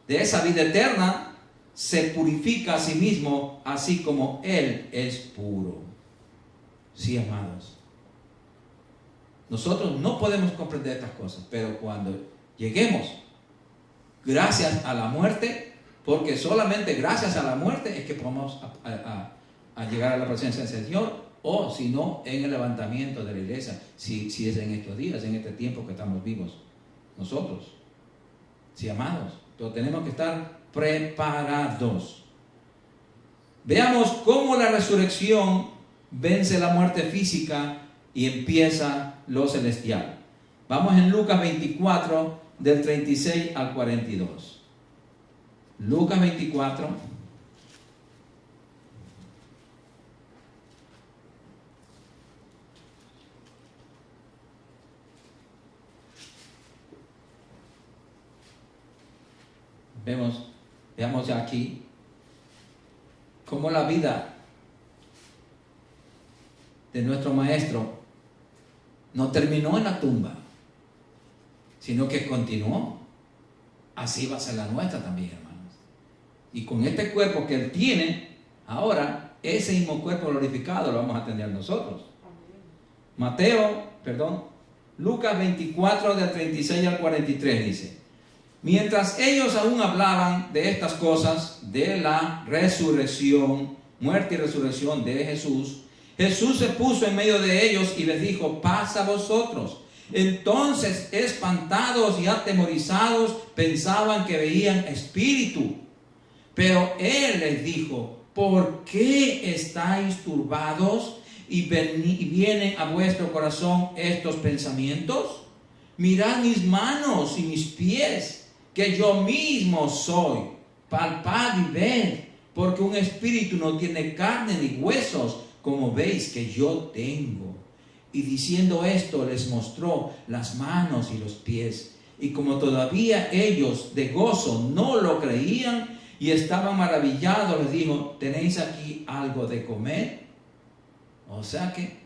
de esa vida eterna, se purifica a sí mismo, así como Él es puro. Sí, amados. Nosotros no podemos comprender estas cosas, pero cuando lleguemos, gracias a la muerte, porque solamente gracias a la muerte es que podemos a llegar a la presencia del Señor, o si no, en el levantamiento de la iglesia, si es en estos días, en este tiempo que estamos vivos nosotros. Sí, amados, entonces tenemos que estar preparados. Veamos cómo la resurrección vence la muerte física y empieza lo celestial. Vamos en Lucas 24, del 36 al 42. Lucas 24. Veamos ya aquí cómo la vida de nuestro maestro no terminó en la tumba, sino que continuó. Así va a ser la nuestra también, hermanos. Y con este cuerpo que Él tiene, ahora, ese mismo cuerpo glorificado lo vamos a tener nosotros. Lucas 24, del 36 al 43 dice: mientras ellos aún hablaban de estas cosas, de la resurrección, muerte y resurrección de Jesús, Jesús se puso en medio de ellos y les dijo: paz a vosotros. Entonces, espantados y atemorizados, pensaban que veían espíritu. Pero Él les dijo: ¿por qué estáis turbados y vienen a vuestro corazón estos pensamientos? Mirad mis manos y mis pies, que yo mismo soy. Palpad y ved, porque un espíritu no tiene carne ni huesos, como veis que yo tengo. Y diciendo esto, les mostró las manos y los pies. Y como todavía ellos de gozo no lo creían y estaban maravillados, les dijo: ¿tenéis aquí algo de comer? O sea que,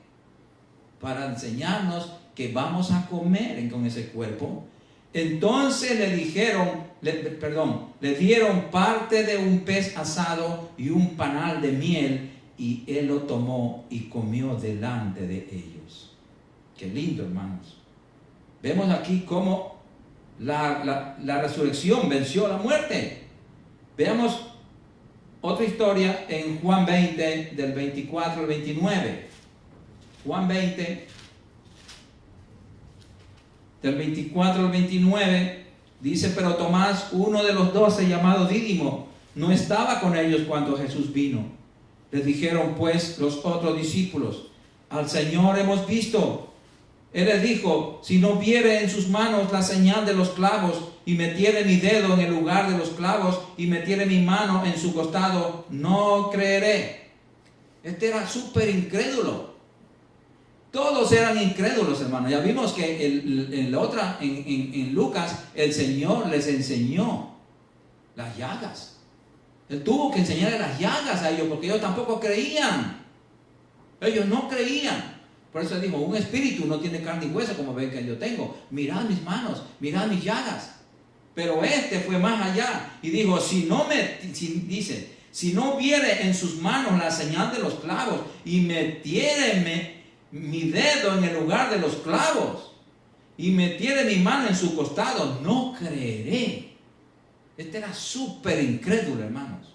para enseñarnos que vamos a comer con ese cuerpo. Entonces le dieron parte de un pez asado y un panal de miel, y Él lo tomó y comió delante de ellos. Qué lindo, hermanos. Vemos aquí cómo La resurrección venció la muerte. Veamos otra historia en Juan 20, del 24 al 29. Juan 20, del 24 al 29, dice: pero Tomás, uno de los 12, llamado Dídimo, no estaba con ellos cuando Jesús vino. Les dijeron pues los otros discípulos: al Señor hemos visto. Él les dijo: si no viere en sus manos la señal de los clavos, y metiere mi dedo en el lugar de los clavos, y metiere mi mano en su costado, no creeré. Este era súper incrédulo. Todos eran incrédulos, hermanos. Ya vimos que en Lucas el Señor les enseñó las llagas. Él tuvo que enseñarles las llagas a ellos, porque ellos tampoco creían. Ellos no creían. Por eso dijo: un espíritu no tiene carne y hueso como ven que yo tengo. Mirad mis manos, mirad mis llagas. Pero este fue más allá y dijo: si no viere en sus manos la señal de los clavos, y metiere mi dedo en el lugar de los clavos, y metiere mi mano en su costado, no creeré. Este era súper incrédulo, hermanos.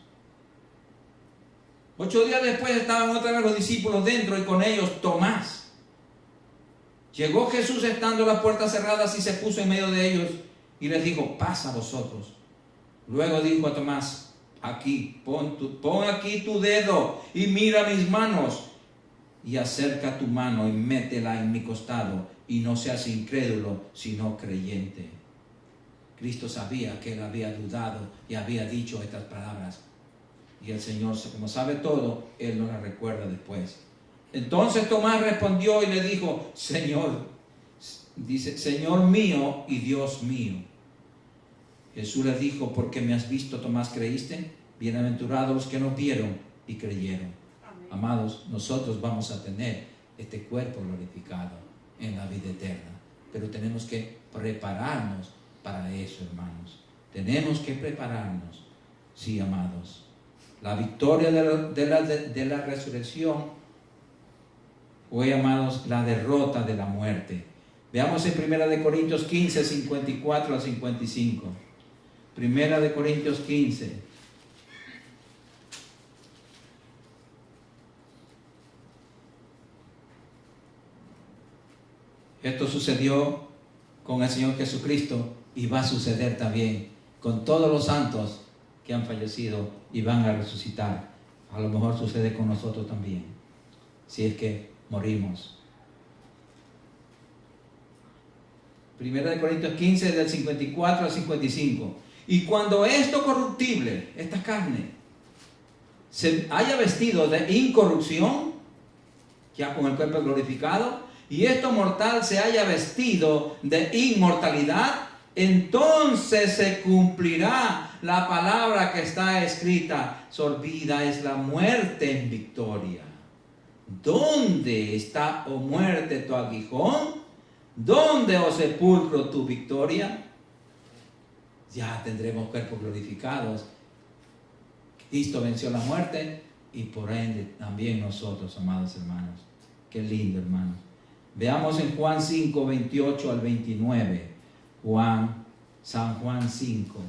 8 días después estaban otra vez los discípulos dentro, y con ellos Tomás. Llegó Jesús estando las puertas cerradas, y se puso en medio de ellos y les dijo: pasa vosotros. Luego dijo a Tomás: aquí, pon aquí tu dedo y mira mis manos, y acerca tu mano y métela en mi costado, y no seas incrédulo, sino creyente. Cristo sabía que él había dudado y había dicho estas palabras, y el Señor, como sabe todo, él no las recuerda después. Entonces Tomás respondió y le dijo: Señor, dice, Señor mío y Dios mío. Jesús le dijo: porque me has visto, Tomás, creíste. Bienaventurados los que no vieron y creyeron. Amén. Amados, nosotros vamos a tener este cuerpo glorificado en la vida eterna, pero tenemos que prepararnos para eso, hermanos. Tenemos que prepararnos. Sí, amados. La victoria de la resurrección fue, amados, la derrota de la muerte. Veamos en 1 Corintios 15, 54 a 55. 1 Corintios 15. Esto sucedió con el Señor Jesucristo y va a suceder también con todos los santos que han fallecido y van a resucitar. A lo mejor sucede con nosotros también, si es que morimos. 1 Corintios 15, del 54 al 55. Y cuando esto corruptible, esta carne, se haya vestido de incorrupción, ya con el cuerpo glorificado, y esto mortal se haya vestido de inmortalidad, entonces se cumplirá la palabra que está escrita: sorbida es la muerte en victoria. ¿Dónde está, oh muerte, tu aguijón? ¿Dónde, oh sepulcro, tu victoria? Ya tendremos cuerpos glorificados. Cristo venció la muerte, y por ende también nosotros, amados hermanos. Qué lindo, hermanos. Veamos en Juan 5, 28 al 29. San Juan 5.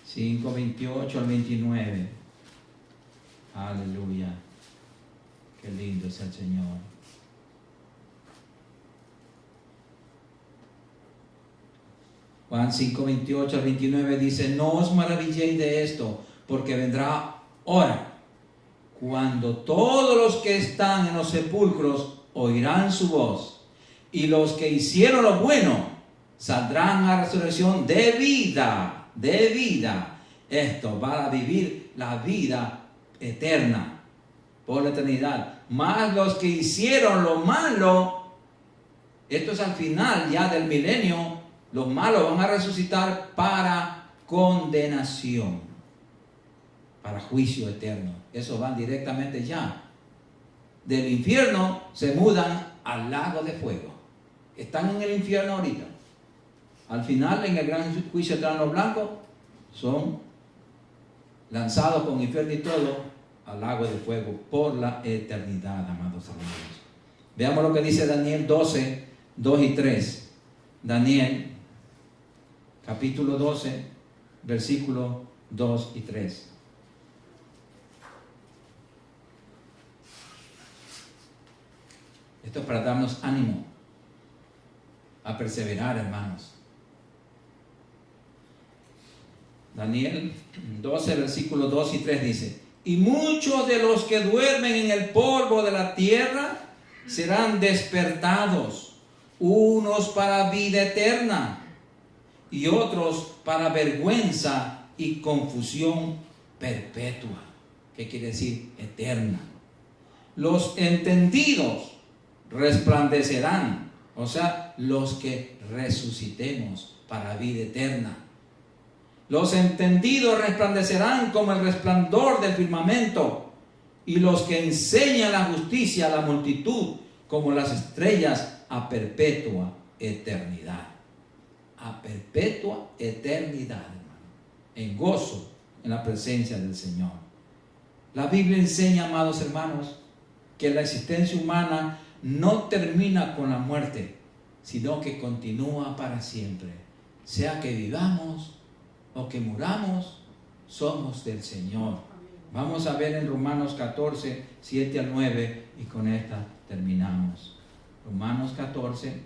5, 28 al 29. Aleluya. Qué lindo es el Señor. Juan 5, 28 al 29 dice: no os maravilléis de esto, porque vendrá hora cuando todos los que están en los sepulcros oirán su voz, y los que hicieron lo bueno saldrán a resurrección de vida, de vida. Esto va a vivir la vida eterna por la eternidad. Más los que hicieron lo malo, esto es al final ya del milenio, los malos van a resucitar para condenación, para juicio eterno. Eso van directamente ya. Del infierno se mudan al lago de fuego. Están en el infierno ahorita. Al final, en el gran juicio de los blancos, son lanzados con infierno y todo al lago de fuego por la eternidad, amados hermanos. Veamos lo que dice Daniel 12, 2 y 3. Daniel, capítulo 12, versículo 2 y 3. Esto es para darnos ánimo a perseverar, hermanos. Daniel 12, versículo 2 y 3 dice: y muchos de los que duermen en el polvo de la tierra serán despertados, unos para vida eterna y otros para vergüenza y confusión perpetua. ¿Qué quiere decir eterna? Los entendidos resplandecerán, o sea, los que resucitemos para vida eterna. Los entendidos resplandecerán como el resplandor del firmamento, y los que enseñan la justicia a la multitud como las estrellas a perpetua eternidad. A perpetua eternidad, hermano, en gozo en la presencia del Señor. La Biblia enseña, amados hermanos, que la existencia humana no termina con la muerte, sino que continúa para siempre. Sea que vivamos o que muramos, somos del Señor. Vamos a ver en Romanos 14, 7 al 9, y con esta terminamos. Romanos 14.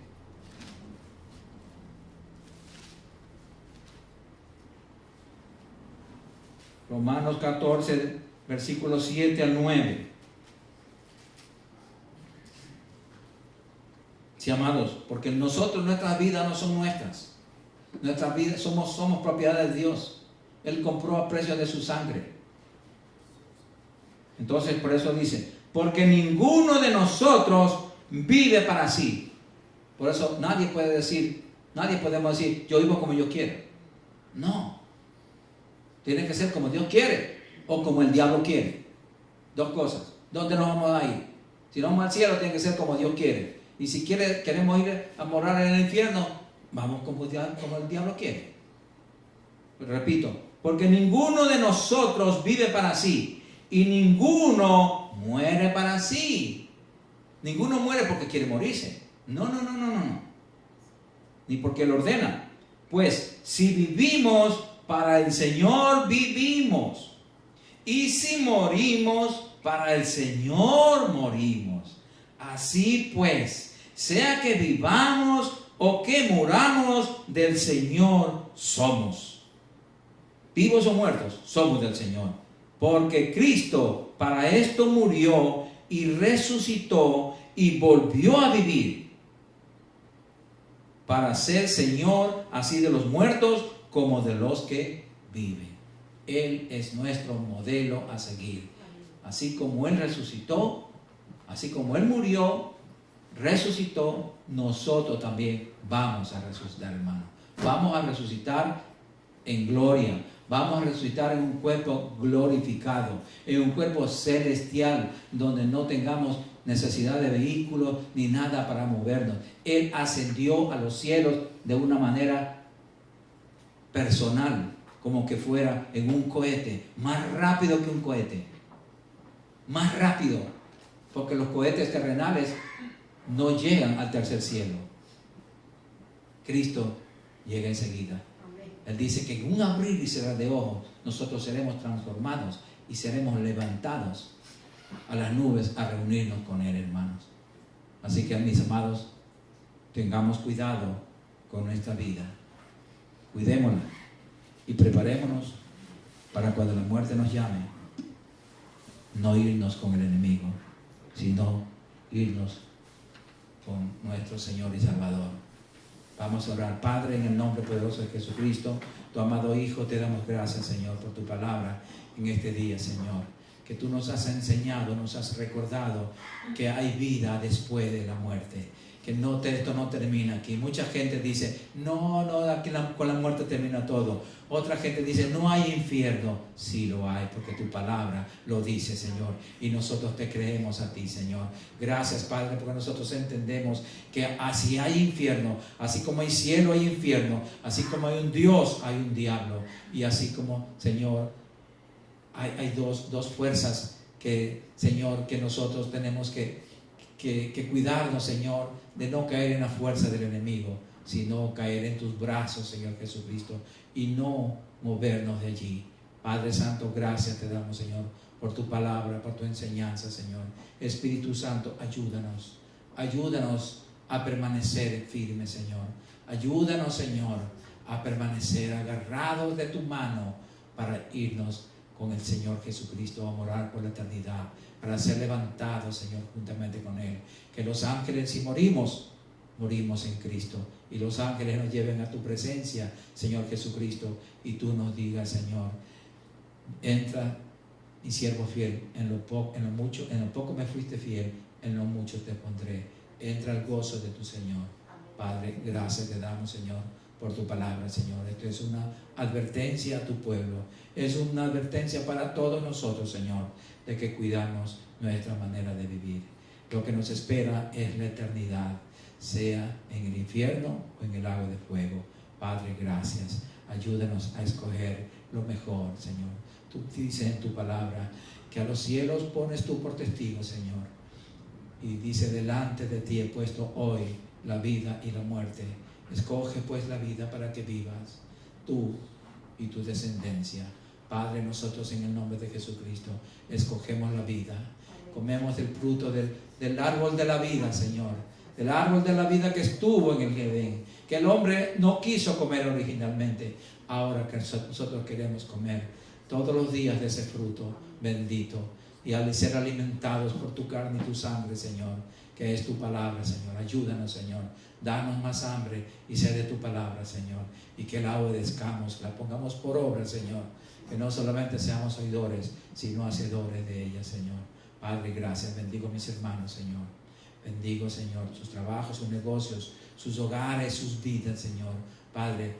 Romanos 14, versículos 7 al 9. Sí, amados, porque nosotros, nuestras vidas no son nuestras. Nuestras vidas somos propiedad de Dios. Él compró a precio de su sangre. Entonces, por eso dice: porque ninguno de nosotros vive para sí. Por eso nadie podemos decir, yo vivo como yo quiero. No. Tiene que ser como Dios quiere o como el diablo quiere. Dos cosas. ¿Dónde nos vamos a ir? Si no vamos al cielo, tiene que ser como Dios quiere. Y si queremos ir a morar en el infierno, vamos como el diablo quiere. Pero repito, porque ninguno de nosotros vive para sí y ninguno muere para sí. Ninguno muere porque quiere morirse. No. Ni porque lo ordena. Pues si vivimos, para el Señor vivimos. Y si morimos, para el Señor morimos. Así pues, sea que vivamos o que muramos, del Señor somos. Vivos o muertos, somos del Señor. Porque Cristo para esto murió y resucitó y volvió a vivir, para ser Señor así de los muertos como de los que viven. Él es nuestro modelo a seguir. Así como Él resucitó, así como Él murió, resucitó, nosotros también vamos a resucitar, hermano. Vamos a resucitar en gloria. Vamos a resucitar en un cuerpo glorificado, en un cuerpo celestial, donde no tengamos necesidad de vehículos ni nada para movernos. Él ascendió a los cielos de una manera personal, como que fuera en un cohete, más rápido que un cohete, más rápido, porque los cohetes terrenales no llegan al tercer cielo. Cristo llega enseguida. Él dice que en un abrir y cerrar de ojos nosotros seremos transformados y seremos levantados a las nubes a reunirnos con Él, hermanos. Así que, mis amados, tengamos cuidado con nuestra vida. Cuidémosla y preparémonos para cuando la muerte nos llame, no irnos con el enemigo, sino irnos con nuestro Señor y Salvador. Vamos a orar. Padre, en el nombre poderoso de Jesucristo, tu amado Hijo, te damos gracias, Señor, por tu palabra en este día, Señor. Que tú nos has enseñado, nos has recordado que hay vida después de la muerte. Que esto no termina aquí. Mucha gente dice, no, aquí con la muerte termina todo. Otra gente dice, no hay infierno. Sí lo hay, porque tu palabra lo dice, Señor. Y nosotros te creemos a ti, Señor. Gracias, Padre, porque nosotros entendemos que así hay infierno, así como hay cielo, hay infierno, así como hay un Dios, hay un diablo. Y así como, Señor, hay dos fuerzas que, Señor, que nosotros tenemos que que cuidarnos, Señor, de no caer en la fuerza del enemigo, sino caer en tus brazos, Señor Jesucristo, y no movernos de allí. Padre Santo, gracias te damos, Señor, por tu palabra, por tu enseñanza, Señor. Espíritu Santo, ayúdanos. Ayúdanos a permanecer firmes, Señor. Ayúdanos, Señor, a permanecer agarrados de tu mano para irnos con el Señor Jesucristo a morar por la eternidad, para ser levantados, Señor, juntamente con Él. Que los ángeles, si morimos en Cristo, y los ángeles nos lleven a tu presencia, Señor Jesucristo, y tú nos digas, Señor, entra, mi siervo fiel, en lo poco me fuiste fiel, en lo mucho te pondré. Entra al gozo de tu Señor. Padre, gracias te damos, Señor, por tu palabra, Señor. Esto es una advertencia a tu pueblo. Es una advertencia para todos nosotros, Señor, de que cuidamos nuestra manera de vivir. Lo que nos espera es la eternidad, sea en el infierno o en el lago de fuego. Padre, gracias. Ayúdanos a escoger lo mejor, Señor. Tú dices en tu palabra que a los cielos pones tú por testigo, Señor. Y dice, delante de ti he puesto hoy la vida y la muerte. Escoge pues la vida para que vivas, tú y tu descendencia. Padre, nosotros en el nombre de Jesucristo escogemos la vida. Comemos del fruto del árbol de la vida, Señor. Del árbol de la vida que estuvo en el Edén, que el hombre no quiso comer originalmente. Ahora que nosotros queremos comer todos los días de ese fruto bendito, y al ser alimentados por tu carne y tu sangre, Señor, que es tu palabra, Señor. Ayúdanos, Señor. Danos más hambre y sed de tu palabra, Señor. Y que la obedezcamos, la pongamos por obra, Señor. Que no solamente seamos oidores, sino hacedores de ella, Señor. Padre, gracias. Bendigo a mis hermanos, Señor. Bendigo, Señor, sus trabajos, sus negocios, sus hogares, sus vidas, Señor. Padre,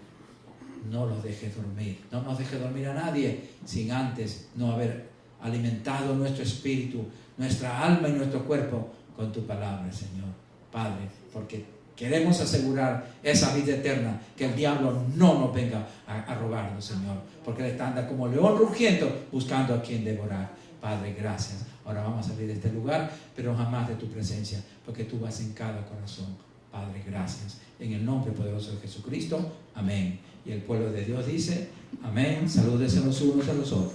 no los dejes dormir. No nos dejes dormir a nadie sin antes no haber alimentado nuestro espíritu, nuestra alma y nuestro cuerpo con tu palabra, Señor. Padre, porque queremos asegurar esa vida eterna, que el diablo no nos venga a robarnos, Señor, porque Él está anda como león rugiendo buscando a quien devorar. Padre, gracias. Ahora vamos a salir de este lugar, pero jamás de tu presencia, porque tú vas en cada corazón. Padre, gracias. En el nombre poderoso de Jesucristo, amén. Y el pueblo de Dios dice, amén. Salúdense los unos a los otros.